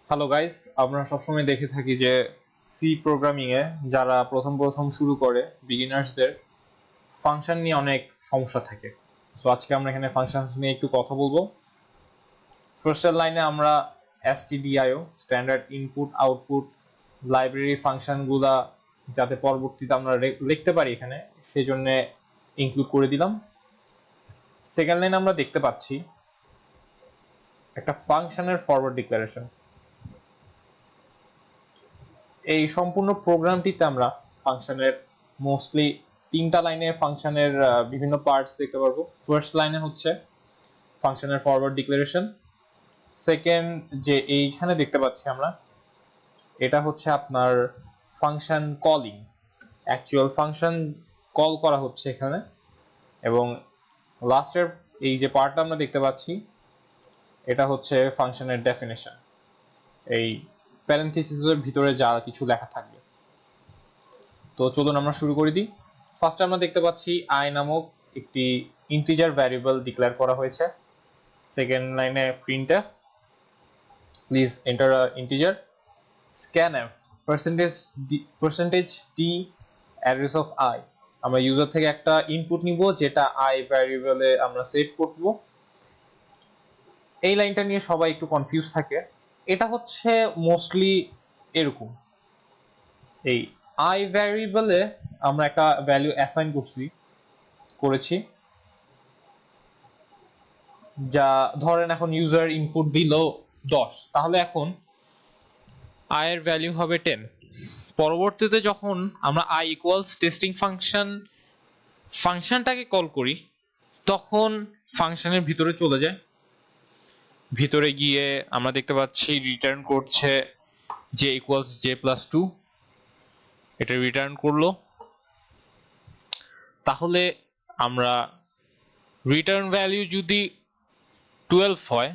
Hello guys, আমরা সবসময় দেখে থাকি যে সি প্রোগ্রামিং এ যারা প্রথম প্রথম শুরু করে বিগিনার্সদের ফাংশন নিয়ে অনেক সমস্যা থাকে। সো আজকে আমরা এখানে ফাংশন নিয়ে একটু কথা বলবো। ফার্স্টের লাইনে আমরা stdio standard input output library ফাংশনগুলা যাতে পরবর্তীতে আমরা লিখতে পারি এখানে সেই জন্য ইনক্লুড করে দিলাম। সেকেন্ড লাইনে আমরা দেখতে পাচ্ছি একটা ফাংশনের ফরওয়ার্ড ডিক্লারেশন। এই সম্পূর্ণ প্রোগ্রামটিতে আমরা ফাংশনের মোস্টলি তিনটা লাইনে ফাংশনের বিভিন্ন পার্টস দেখতে পারবো। ফার্স্ট লাইনে হচ্ছে ফাংশনের ফরওয়ার্ড ডিক্লারেশন। সেকেন্ড যে এইখানে দেখতে পাচ্ছি আমরা, এটা হচ্ছে আপনার function calling, actual function call করা হচ্ছে এখানে। এবং লাস্টের এই যে পার্টটা আমরা দেখতে পাচ্ছি, এটা হচ্ছে ফাংশনের ডেফিনেশন, এই প্যারেনথেসিসের ভিতরে যা কিছু লেখা থাকবে। তো চলুন আমরা শুরু করে দিই। ফার্স্টে আমরা দেখতে পাচ্ছি i নামক একটি ইন্টিজার ভ্যারিয়েবল ডিক্লেয়ার করা হয়েছে। সেকেন্ড লাইনে printf please enter integer, scanf percentage d address of I, আমরা ইউজার থেকে একটা ইনপুট নিব যেটা i ভ্যারিয়েবলে আমরা সেভ করব। এই লাইনটা নিয়ে সবাই একটু কনফিউজ থাকে। এটা হচ্ছে মোস্টলি এরকম, এই i ভ্যারিয়েবলে আমরা একটা ভ্যালু অ্যাসাইন করেছি, যা ধরেন এখন ইউজার ইনপুট দিল 10, তাহলে এখন i এর ভ্যালু হবে 10। পরবর্তীতে যখন আমরা i ইকুয়ালস টেস্টিং ফাংশনটাকে কল করি, তখন ফাংশনের ভিতরে চলে যায়। ভিতরে গিয়ে আমরা দেখতে পাচ্ছি রিটার্ন করছে j ইকুয়ালস j+2, এটা রিটার্ন করলো। তাহলে আমরা রিটার্ন ভ্যালু যদি 12 হয়,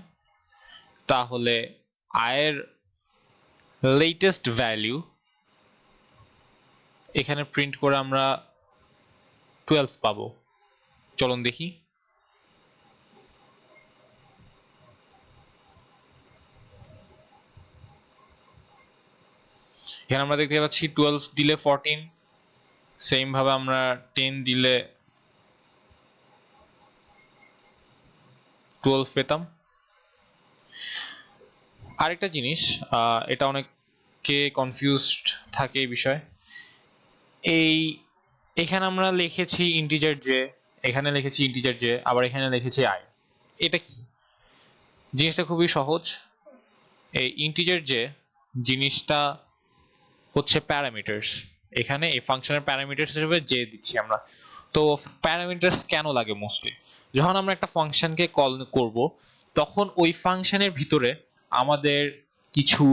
তাহলে i এর লেটেস্ট ভ্যালু এখানে প্রিন্ট করে আমরা 12 পাবো। চলুন দেখি। এখানে আমরা দেখতে পাচ্ছি 12 দিলে 14, সেম ভাবে আমরা 10 দিলে 12 পেতাম। আরেকটা জিনিস, এটা অনেকে কনফিউজড থাকে এই বিষয়ে। এখানে আমরা লিখেছি ইন্টিজার জে, এখানে লিখেছি ইন্টিজার জে, আবার এখানে লিখেছি i। এটা কি? জিনিসটা খুবই সহজ। এই ইন্টিজার জে জিনিসটা হচ্ছে প্যারামিটারস, এখানে এই ফাংশনের প্যারামিটারস হিসেবে জে দিচ্ছি আমরা। তো প্যারামিটারস কেন লাগে? মোস্টলি যখন আমরা একটা ফাংশনকে কল করব, তখন ওই ফাংশনের ভিতরে আমাদের কিছু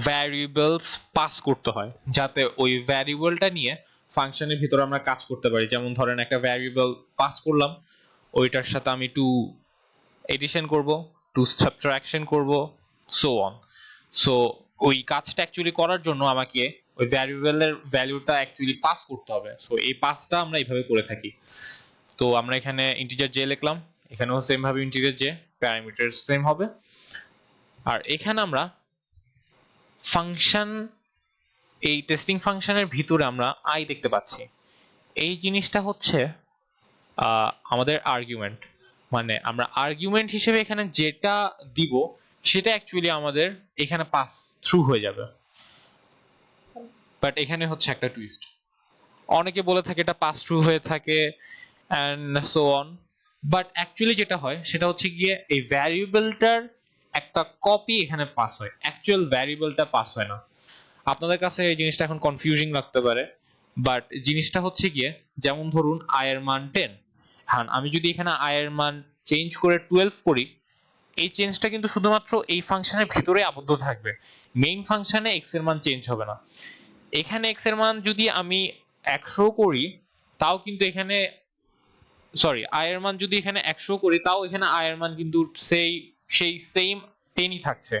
ভ্যারিয়েবলস পাস করতে হয়, যাতে ওই ভ্যারিয়েবলটা নিয়ে ফাংশনের ভিতরে আমরা কাজ করতে পারি। যেমন ধরেন একটা ভ্যারিয়েবল পাস করলাম, ওইটার সাথে আমি টু এডিশন করব, টু সাবট্রাকশন করব, সো অন। সো ওই কাজটা অ্যাকচুয়ালি করার জন্য আমাকে ওই ভ্যারিয়েবলের ভ্যালুটা অ্যাকচুয়ালি পাস করতে হবে। সো এই পাসটা আমরা এইভাবে করে থাকি। তো আমরা এখানে ইন্টিজার জে লিখলাম, এখানেও সেম ভাবে ইন্টিজার জে, প্যারামিটার সেম হবে। আর এখানে আমরা ফাংশন, এই টেস্টিং ফাংশনের ভিতরে আমরা আই দেখতে পাচ্ছি। এই জিনিসটা হচ্ছে আমাদের আর্গুমেন্ট, মানে আমরা আর্গুমেন্ট হিসেবে এখানে যেটা দিব সেটা অ্যাকচুয়ালি আমাদের এখানে পাস থ্রু হয়ে যাবে। বাট এখানে হচ্ছে একটা টুইস্ট, অনেকে বলে থাকে এটা পাস থ্রু হয়ে থাকে and so on. But actually যেটা হয় সেটা হচ্ছে গিয়ে এই ভ্যারিয়েবলটার একটা কপি এখানে পাস হয়, অ্যাকচুয়াল ভ্যারিয়েবলটা পাস হয় না। আপনাদের কাছে এই জিনিসটা এখন কনফিউজিং লাগতে পারে, বাট জিনিসটা হচ্ছে গিয়ে, যেমন ধরুন i এর মান 10, হ্যাঁ আমি যদি এখানে i এর মান চেঞ্জ করে 12 করি, এই চেঞ্জটা কিন্তু শুধুমাত্র এই ফাংশনের ভিতরে আবদ্ধ থাকবে, মেইন ফাংশনে x এর মান চেঞ্জ হবে না। এখানে x এর মান যদি আমি 100 করি, তাও কিন্তু এখানে, সরি, i এর মান যদি এখানে 100 করি, তাও এখানে i এর মান কিন্তু সেই সেম 10ই থাকছে।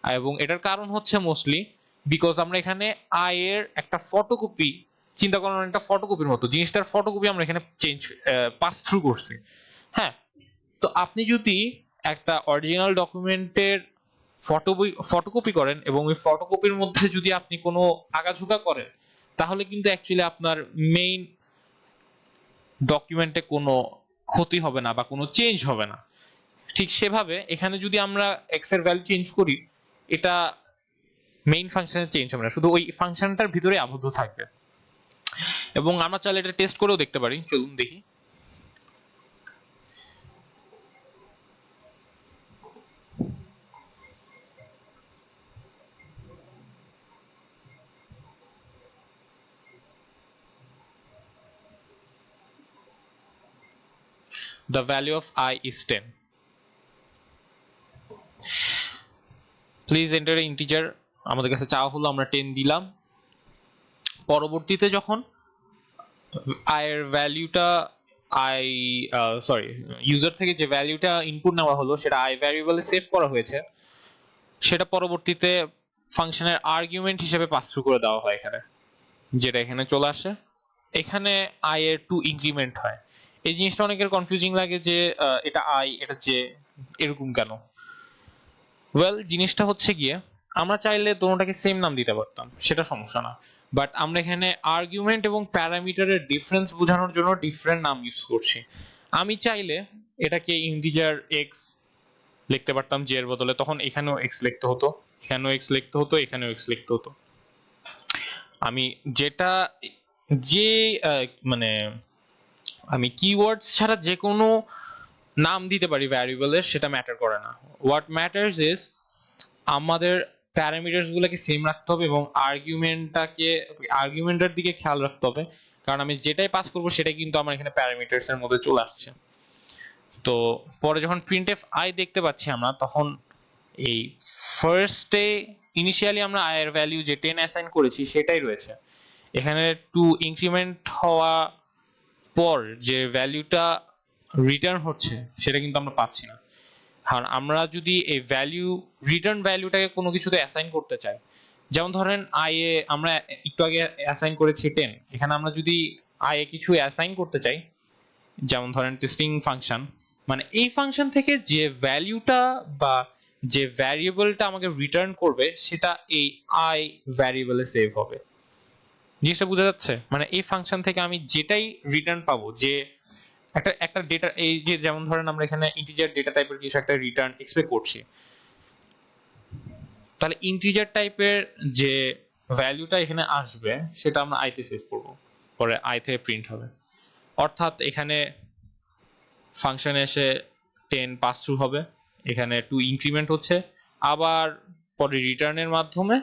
এবং এটার কারণ হচ্ছে মোস্টলি বিকজ আমরা এখানে i এর একটা ফটোকপি, চিন্তা করেন একটা ফটোকপির মতো, জিনিসটার ফটোকপি আমরা এখানে চেঞ্জ পাস থ্রু করছি। হ্যাঁ, তো আপনি যদি একটা অরিজিনাল ডকুমেন্টের ফটোকপি করেন এবং ওই ফটোকপির মধ্যে যদি আপনি কোনো আগাঝোকা করেন তাহলে কিন্তু অ্যাকচুয়ালি আপনার মেইন ডকুমেন্টে কোনো ক্ষতি হবে না বা কোনো চেঞ্জ হবে না। ঠিক সেভাবে এখানে যদি আমরা এক্স এর ভ্যালু চেঞ্জ করি, এটা মেইন ফাংশনে চেঞ্জ হবে না, শুধু ওই ফাংশনটার ভিতরে আবদ্ধ থাকবে। এবং আমরা চাইলে এটা টেস্ট করেও দেখতে পারি, চলুন দেখি। The value of I is 10. Please enter an integer. আমাদের কাছে চাওয়া হলো, আমরা 10 দিলাম। পরবর্তীতে যখন I এর ভ্যালুটা ইউজার থেকে যে ভ্যালুটা ইনপুট নেওয়া হলো সেটা I ভ্যারিয়েবলে সেভ করা হয়েছে, সেটা পরবর্তীতে ফাংশনের আর্গুমেন্ট হিসেবে পাস থ্রু করে দেওয়া হয় এখানে, যেটা এখানে চলে আসে। এখানে I এর 2 ইনক্রিমেন্ট হয়। এই জিনিসটা অনেকের কনফিউজিং লাগে যে এটা I এটা J এরকম কেন। ওয়েল, জিনিসটা হচ্ছে গিয়ে আমরা চাইলে দুটোটাকে সেম নাম দিতে পারতাম, সেটা সমস্যা না, বাট আমরা এখানে আর্গুমেন্ট এবং প্যারামিটারের ডিফারেন্স বোঝানোর জন্য ডিফারেন্ট নাম ইউজ করছি। আমি চাইলে এটাকে ইন্টিজার এক্স লিখতে পারতাম জে এর বদলে, তখন এখানেও এক্স লিখতে হতো, এখানেও এক্স লিখতে হতো, এখানেও এক্স লিখতে হতো। আমি যেটা যে মানে আমি কিওয়ার্ডস ছাড়া যে কোনো নাম দিতে পারি ভ্যারিয়েবলের, সেটা ম্যাটার করে না। হোয়াট ম্যাটার্স ইজ আমাদের প্যারামিটারস গুলোকে সেম রাখতে হবে এবং আর্গুমেন্টের দিকে খেয়াল রাখতে হবে, কারণ আমি যেটাই পাস করব সেটাই কিন্তু আমার এখানে প্যারামিটারস এর মধ্যে চলে আসছে। তো পরে যখন printf I দেখতে পাচ্ছি আমরা, তখন এই ফার্স্টে ইনিশিয়ালি আমরা I এর ভ্যালু যে 10 অ্যাসাইন করেছি সেটাই রয়েছে। এখানে 2 ইনক্রিমেন্ট হওয়া পর যে ভ্যালুটা রিটার্ন হচ্ছে সেটা কিন্তু আমরা পাচ্ছি না। কারণ আমরা যদি এই রিটার্ন ভ্যালুটাকে কোনো কিছুতে অ্যাসাইন করতে চাই, যেমন ধরেন I এ আমরা একটু আগে অ্যাসাইন করেছি 10, এখানে আমরা যদি I এ কিছু অ্যাসাইন করতে চাই, যেমন ধরেন টেস্টিং ফাংশন, মানে এই ফাংশন থেকে যে ভ্যালুটা বা যে ভ্যারিয়েবলটা আমাকে রিটার্ন করবে সেটা এই I ভ্যারিয়েবলে সেভ হবে। জিনিসটা বোঝা যাচ্ছে? মানে এই ফাংশন থেকে আমি যেটাই রিটার্ন পাবো, যে একটা ডেটা, এই যে যেমন ধরেন আমরা এখানে ইন্টিজার ডেটা টাইপের কিছু একটা রিটার্ন এক্সপেক্ট করছি, তাহলে ইন্টিজার টাইপের যে ভ্যালুটা এখানে আসবে সেটা আমরা I তে সেভ করব, পরে I থেকে প্রিন্ট হবে। অর্থাৎ এখানে ফাংশনে এসে 10 পাস থ্রু হবে, এখানে 2 ইনক্রিমেন্ট হচ্ছে, আবার পরে রিটার্নের মাধ্যমে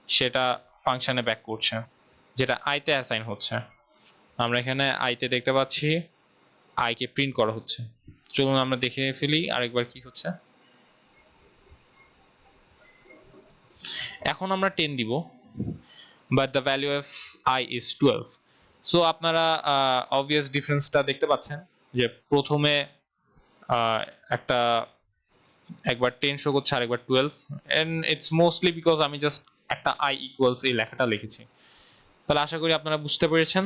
সেটা ফাংশনে ব্যাক করছে, যেটা I তে অ্যাসাইন হচ্ছে। আমরা এখানে I তে দেখতে পাচ্ছি I কে প্রিন্ট করা হচ্ছে। চলুন আমরা দেখে ফেলি আরেকবার কি হচ্ছে। এখন আমরা 10 দিব, but the value of I is 12। So আপনারা অবভিয়াস ডিফারেন্সটা দেখতে পাচ্ছেন যে প্রথমে একটা একবার 10 শো করছে আর একবার 12, এন্ড ইটস মোস্টলি বিকজ আমি জাস্ট একটা I ইকুয়ালস এই লেখাটা লিখেছি। তাহলে আশা করি আপনারা বুঝতে পেরেছেন।